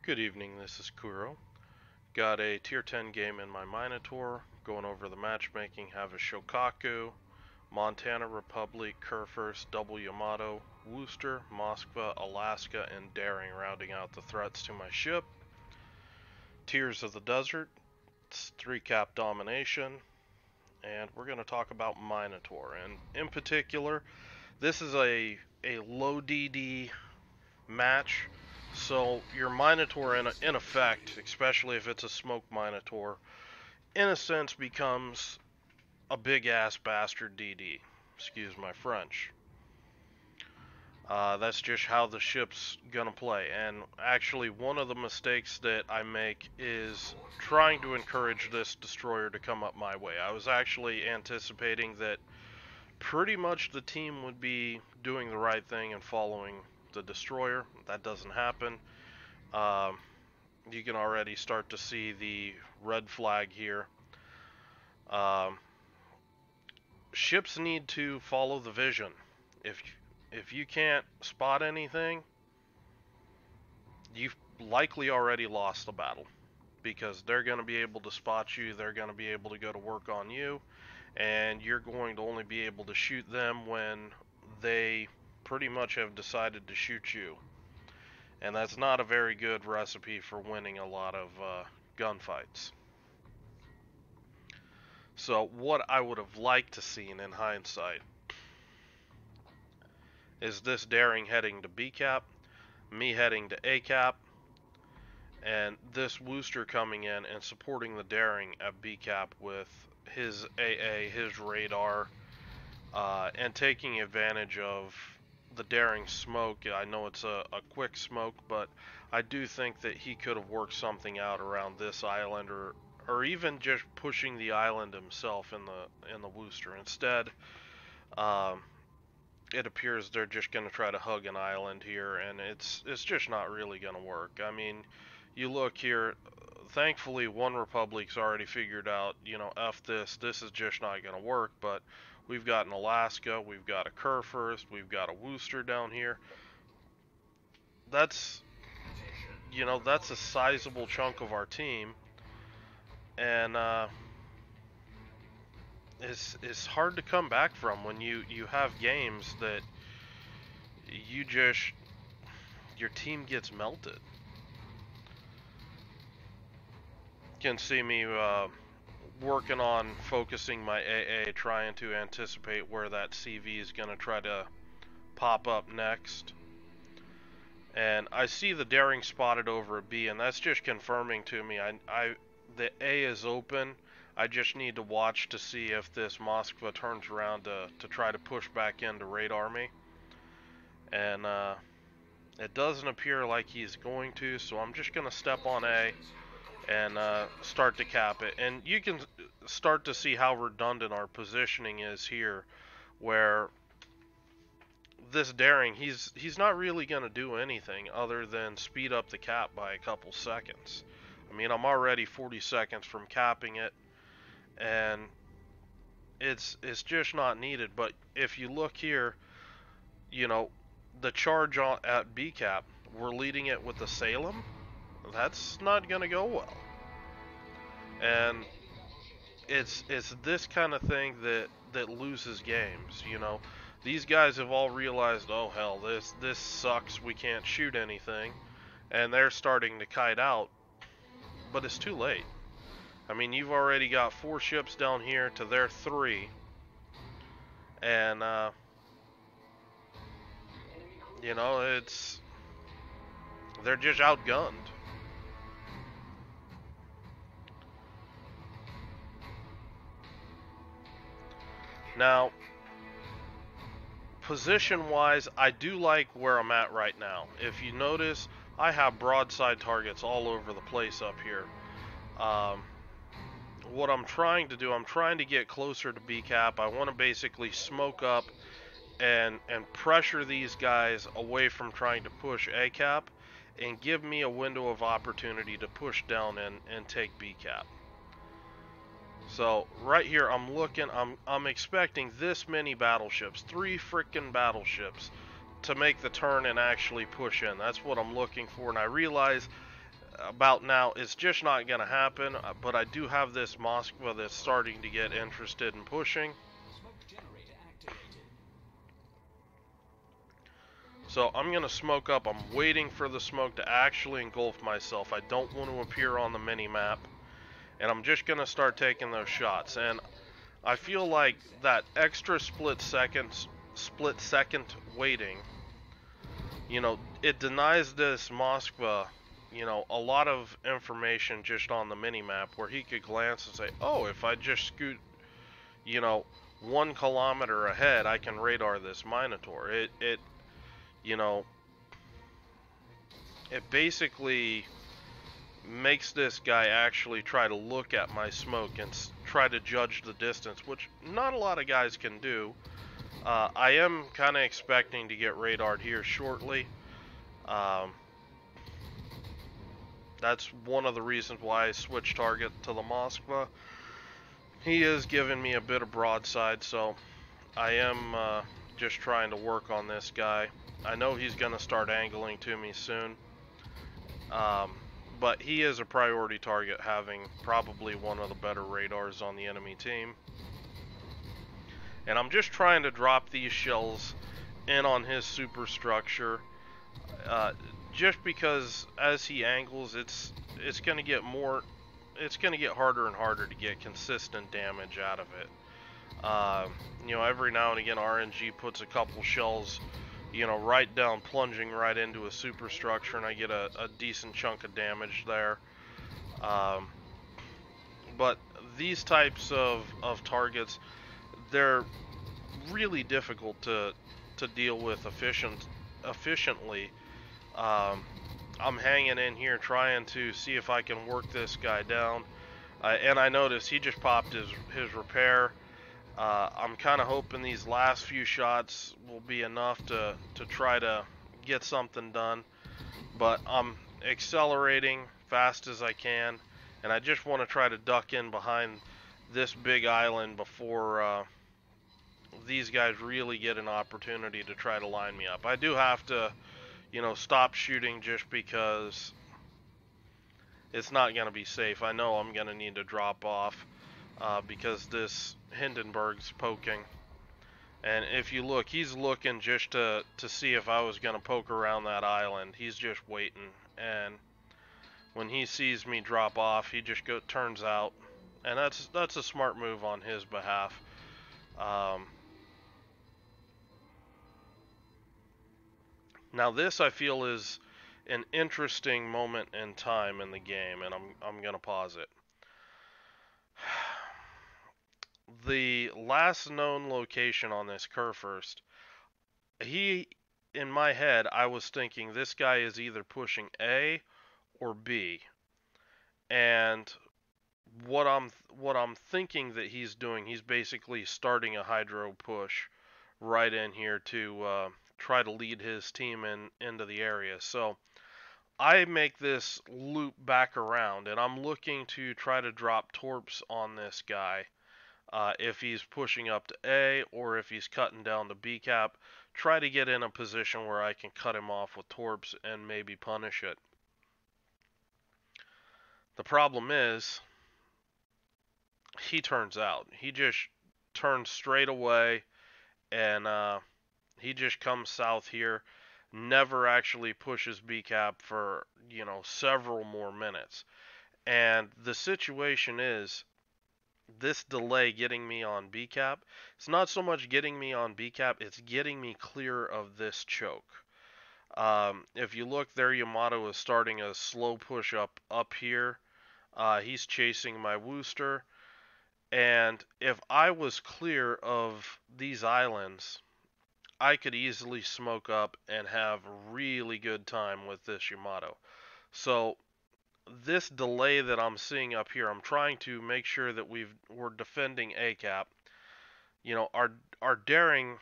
Good evening, this is Kuro. Got a tier 10 game in my Minotaur, going over the matchmaking, have a Shokaku, Montana Republic, Kurfürst, Double Yamato, Worcester, Moskva, Alaska, and Daring rounding out the threats to my ship. Tears of the Desert, it's 3-cap domination, and we're going to talk about Minotaur. And in particular, this is a low DD match. So your Minotaur, in effect, especially if it's a smoke Minotaur, in a sense becomes a big-ass bastard DD. Excuse my French. That's just how the ship's gonna play. And actually, one of the mistakes that I make is trying to encourage this destroyer to come up my way. I was actually anticipating that pretty much the team would be doing the right thing and following the destroyer. That doesn't happen. You can already start to see the red flag here. Ships need to follow the vision. If you can't spot anything, you've likely already lost the battle, because they're going to be able to spot you, they're going to be able to go to work on you, and you're going to only be able to shoot them when they pretty much have decided to shoot you. And that's not a very good recipe for winning a lot of gunfights. So what I would have liked to seen in hindsight is this Daring heading to B cap, me heading to A cap, and this Worcester coming in and supporting the Daring at B cap with his AA, his radar, and taking advantage of the Daring smoke. I know it's a quick smoke, but I do think that he could have worked something out around this island, or even just pushing the island himself in the Worcester. Instead, it appears they're just going to try to hug an island here, and it's just not really going to work. I mean, you look here, thankfully One Republic's already figured out, F this is just not going to work, but we've got an Alaska, we've got a Kurfürst, we've got a Worcester down here. That's a sizable chunk of our team, and it's hard to come back from when you have games that your team gets melted. You can see me working on focusing my AA, trying to anticipate where that CV is going to try to pop up next. And I see the Daring spotted over a B, and that's just confirming to me the A is open. I just need to watch to see if this Moskva turns around to try to push back in to radar me. And it doesn't appear like he's going to, so I'm just going to step on A and start to cap it. And you can start to see how redundant our positioning is here, where this Daring, he's not really going to do anything other than speed up the cap by a couple seconds. I mean, I'm already 40 seconds from capping it, and it's just not needed. But if you look here, the charge at B cap, we're leading it with the Salem. That's not gonna go well, and it's this kind of thing that loses games. These guys have all realized, oh hell, this sucks, we can't shoot anything, and they're starting to kite out, but it's too late. I mean, you've already got 4 ships down here to their 3, and they're just outgunned. Now, position-wise, I do like where I'm at right now. If you notice, I have broadside targets all over the place up here. What I'm trying to do, I'm trying to get closer to B cap. I want to basically smoke up and pressure these guys away from trying to push A cap, and give me a window of opportunity to push down and take B cap. So right here, I'm expecting this many battleships, 3 freaking battleships, to make the turn and actually push in. That's what I'm looking for, and I realize about now, it's just not going to happen. But I do have this Moskva that's starting to get interested in pushing. So I'm going to smoke up. I'm waiting for the smoke to actually engulf myself. I don't want to appear on the mini-map. And I'm just going to start taking those shots. And I feel like that extra split second waiting, you know, it denies this Moskva, you know, a lot of information just on the mini-map where he could glance and say, oh, if I just scoot, you know, 1 kilometer ahead, I can radar this Minotaur. You know, it basically makes this guy actually try to look at my smoke and try to judge the distance, which not a lot of guys can do. I am kind of expecting to get radared here shortly. That's one of the reasons why I switched target to the Moskva. He is giving me a bit of broadside, so I am just trying to work on this guy. I know he's going to start angling to me soon. But he is a priority target, having probably one of the better radars on the enemy team. And I'm just trying to drop these shells in on his superstructure. Just because as he angles, it's going to get harder and harder to get consistent damage out of it. You know, every now and again RNG puts a couple shells, you know, right down, plunging right into a superstructure, and I get a decent chunk of damage there. But these types of targets, they're really difficult to deal with efficiently. I'm hanging in here trying to see if I can work this guy down. And I noticed he just popped his repair. I'm kind of hoping these last few shots will be enough to try to get something done. But I'm accelerating fast as I can. And I just want to try to duck in behind this big island before these guys really get an opportunity to try to line me up. I do have to, you know, stop shooting just because it's not going to be safe. I know I'm going to need to drop off because this Hindenburg's poking. And if you look, he's looking just to see if I was going to poke around that island. He's just waiting. And when he sees me drop off, he just turns out. And that's a smart move on his behalf. Now this, I feel, is an interesting moment in time in the game, and I'm gonna pause it. The last known location on this Kurfürst, in my head, I was thinking this guy is either pushing A or B, and what I'm thinking that he's doing, he's basically starting a hydro push right in here to try to lead his team into the area. So I make this loop back around, and I'm looking to try to drop torps on this guy. If he's pushing up to A or if he's cutting down to B cap, try to get in a position where I can cut him off with torps and maybe punish it. The problem is, he turns out. He just turns straight away, and he just comes south here, never actually pushes B cap for, you know, several more minutes. And the situation is, this delay getting me on B cap, it's not so much getting me on B cap, it's getting me clear of this choke. If you look there, Yamato is starting a slow push up here. He's chasing my Wooster. And if I was clear of these islands, I could easily smoke up and have really good time with this Yamato. So this delay that I'm seeing up here, I'm trying to make sure that we're defending A cap. You know, our daring,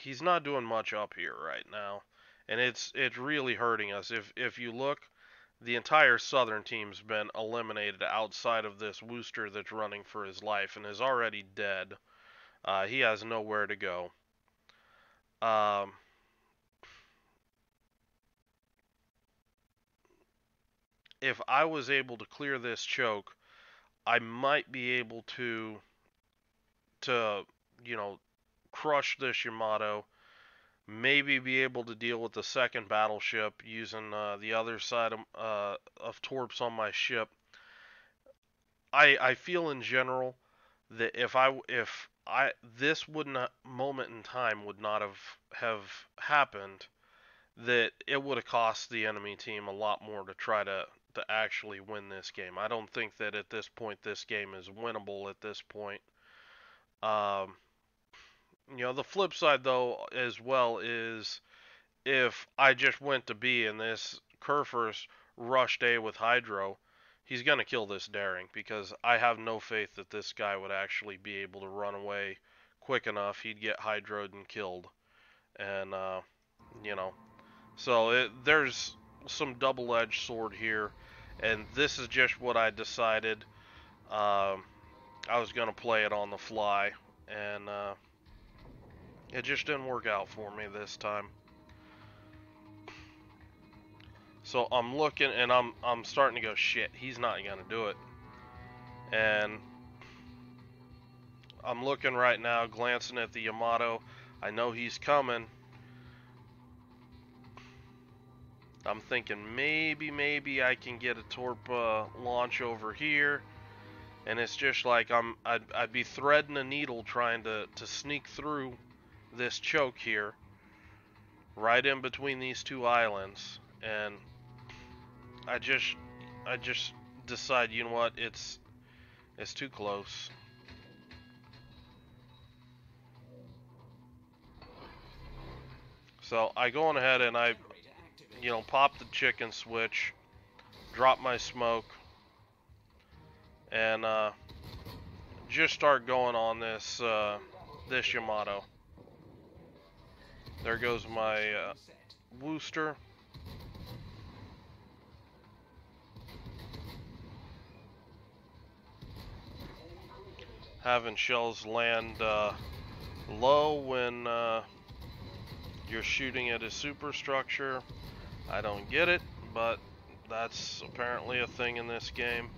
he's not doing much up here right now, and it's really hurting us. If you look, the entire southern team's been eliminated outside of this Wooster that's running for his life and is already dead. He has nowhere to go. if I was able to clear this choke, I might be able to you know, crush this Yamato, maybe be able to deal with the second battleship using the other side of torps on my ship. I feel in general that if I this would not moment in time would not have happened, that it would have cost the enemy team a lot more to try to actually win this game. I don't think that at this point this game is winnable at this point. Um, the flip side though as well is if I just went to B and this Kerfers rushed A with Hydro, he's going to kill this Daring because I have no faith that this guy would actually be able to run away quick enough. He'd get Hydroed and killed. And, you know, so there's some double-edged sword here. And this is just what I decided. I was going to play it on the fly. And it just didn't work out for me this time. So I'm looking and I'm starting to go, shit, he's not gonna do it. And I'm looking right now, glancing at the Yamato. I know he's coming. I'm thinking maybe I can get a torp launch over here. And it's just like I'd be threading a needle trying to sneak through this choke here, right in between these two islands. And I just decide, you know what, it's too close. So I go on ahead and I, pop the chicken switch, drop my smoke, and just start going on this this Yamato. There goes my Wooster. Having shells land low when you're shooting at a superstructure. I don't get it, but that's apparently a thing in this game.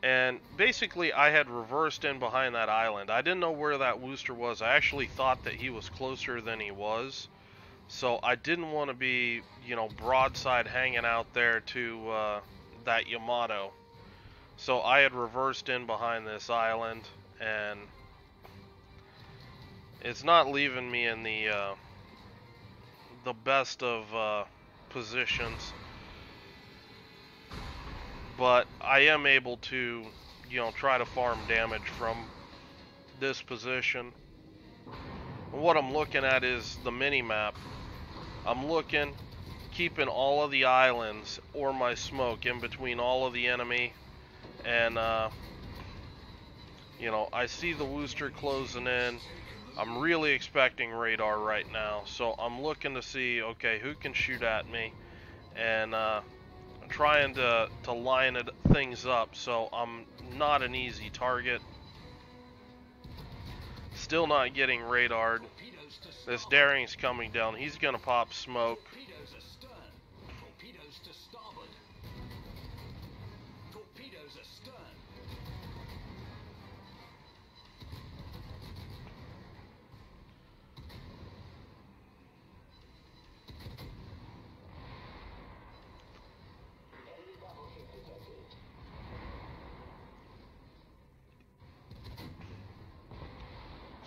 And basically I had reversed in behind that island. I didn't know where that Wooster was. I actually thought that he was closer than he was. So I didn't want to be, broadside hanging out there to that Yamato. So I had reversed in behind this island, and it's not leaving me in the best of positions. But I am able to, try to farm damage from this position. And what I'm looking at is the mini-map. I'm looking, keeping all of the islands or my smoke in between all of the enemy. And, I see the Wooster closing in. I'm really expecting radar right now. So I'm looking to see, okay, who can shoot at me. And, trying to line things up so I'm not an easy target. Still not getting radared. This Daring's coming down. He's gonna pop smoke.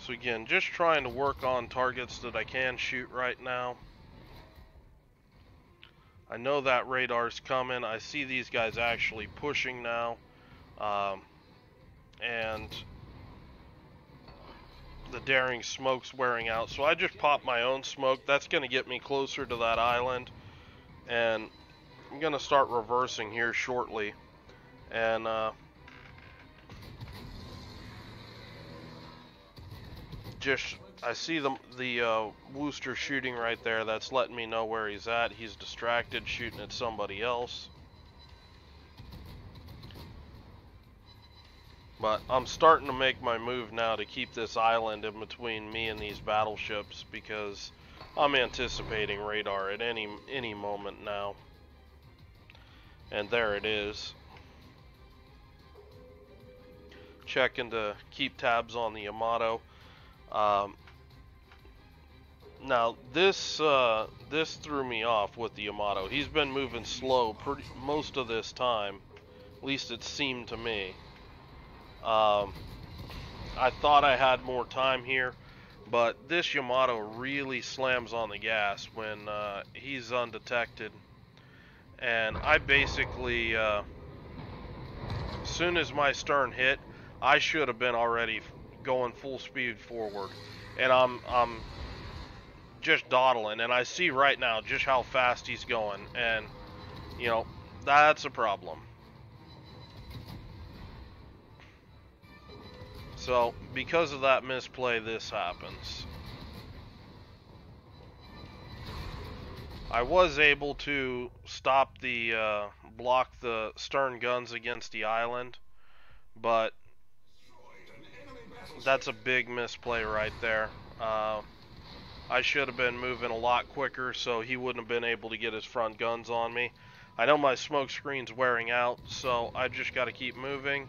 So again, just trying to work on targets that I can shoot right now. I know that radar's coming. I see these guys actually pushing now. And the Daring smoke's wearing out. So I just popped my own smoke. That's going to get me closer to that island. And I'm going to start reversing here shortly. And I see the Wooster shooting right there. That's letting me know where he's at. He's distracted, shooting at somebody else. But I'm starting to make my move now to keep this island in between me and these battleships because I'm anticipating radar at any moment now. And there it is. Checking to keep tabs on the Yamato. Now this threw me off with the Yamato. He's been moving slow most of this time. At least it seemed to me. I thought I had more time here, but this Yamato really slams on the gas when he's undetected. And I basically, as soon as my stern hit, I should have been already going full speed forward. And I'm just dawdling, and I see right now just how fast he's going, and, you know, that's a problem. So, because of that misplay, this happens. I was able to stop block the stern guns against the island, but that's a big misplay right there. I should have been moving a lot quicker so he wouldn't have been able to get his front guns on me. I know my smoke screen's wearing out, so I just got to keep moving.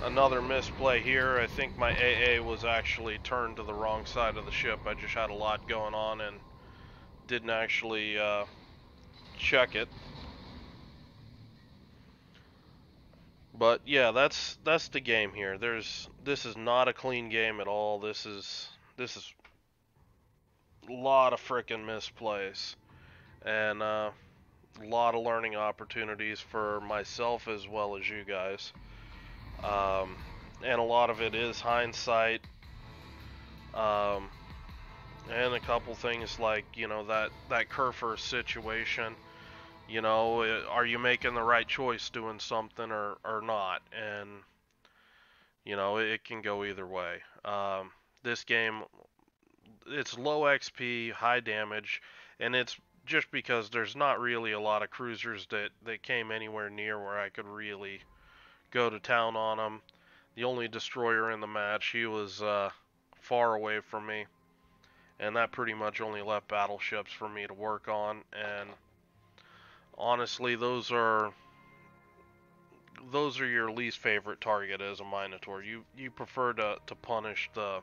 Another misplay here. I think my AA was actually turned to the wrong side of the ship. I just had a lot going on and didn't actually check it. But yeah, that's the game here. This is not a clean game at all. This is a lot of frickin' misplays and a lot of learning opportunities for myself as well as you guys. And a lot of it is hindsight. And a couple things like, you know, that Kerfer situation. You know, are you making the right choice doing something or not? And, you know, it can go either way. This game, it's low XP, high damage, and it's just because there's not really a lot of cruisers that came anywhere near where I could really go to town on them. The only destroyer in the match, he was far away from me, and that pretty much only left battleships for me to work on. And honestly, those are your least favorite target as a Minotaur. You prefer to punish the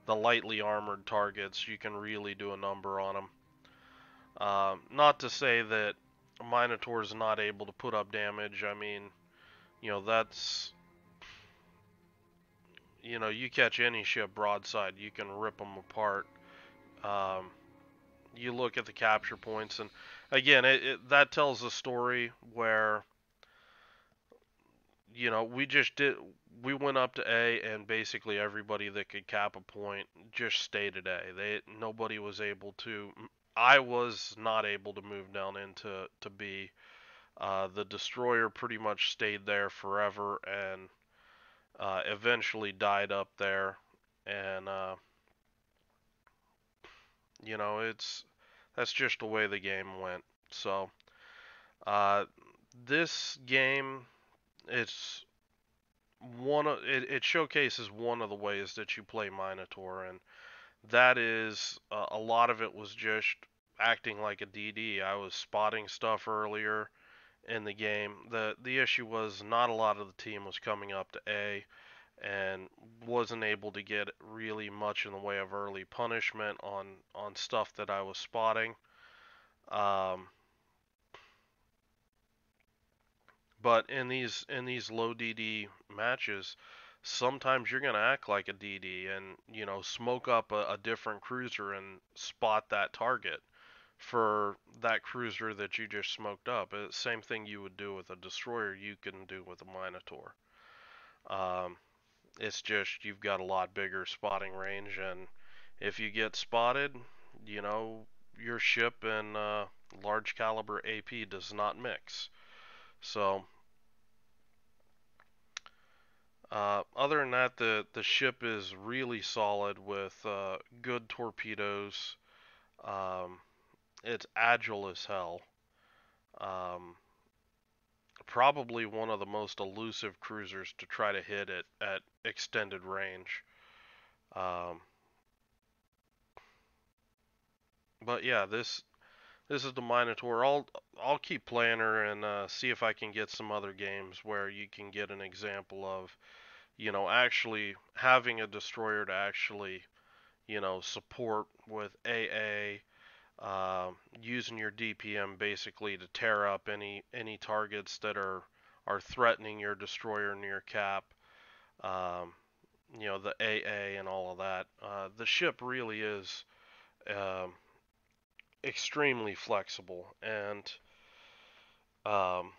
lightly armored targets. You can really do a number on them. Not to say that a Minotaur is not able to put up damage. I mean, you know, that's, you know, you catch any ship broadside, you can rip them apart. You look at the capture points, and again, that tells a story where, you know, we went up to A, and basically everybody that could cap a point just stayed at A. Nobody was able to. I was not able to move down into B. The destroyer pretty much stayed there forever and eventually died up there, and you know, that's just the way the game went. So this game, it showcases one of the ways that you play Minotaur, and that is a lot of it was just acting like a DD. I was spotting stuff earlier in the game. The issue was not a lot of the team was coming up to A, and wasn't able to get really much in the way of early punishment on stuff that I was spotting. But in these low DD matches, sometimes you're gonna act like a DD and, you know, smoke up a different cruiser and spot that target for that cruiser that you just smoked up. Same thing you would do with a destroyer, you can do with a Minotaur. It's just you've got a lot bigger spotting range, and if you get spotted, you know, your ship and large caliber AP does not mix. So Other than that, the ship is really solid with good torpedoes. Um, it's agile as hell. Um, Probably one of the most elusive cruisers to try to hit it at extended range. Um, but yeah, this is the Minotaur. I'll keep playing her and see if I can get some other games where you can get an example of, actually having a destroyer to actually, support with AA, using your DPM basically to tear up any targets that are threatening your destroyer near cap. Um, the AA and all of that. The ship really is um, extremely flexible, and um,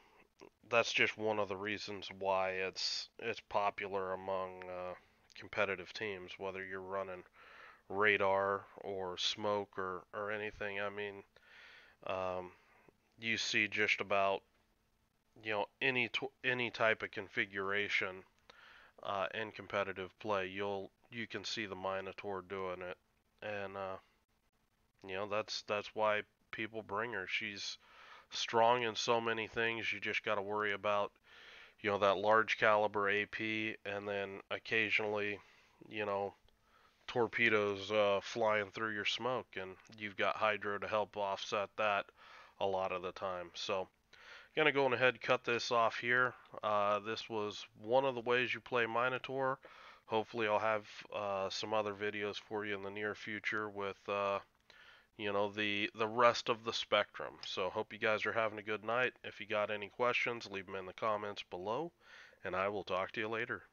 that's just one of the reasons why it's popular among competitive teams, whether you're running radar or smoke or anything. I mean, um, you see just about any type of configuration in competitive play. You can see the Minotaur doing it, and that's why people bring her. She's strong in so many things. You just got to worry about that large caliber AP, and then occasionally, you know, torpedoes flying through your smoke, and you've got hydro to help offset that a lot of the time. So, gonna go ahead and cut this off here. This was one of the ways you play Minotaur. Hopefully, I'll have some other videos for you in the near future with the rest of the spectrum. So hope you guys are having a good night. If you got any questions, leave them in the comments below, and I will talk to you later.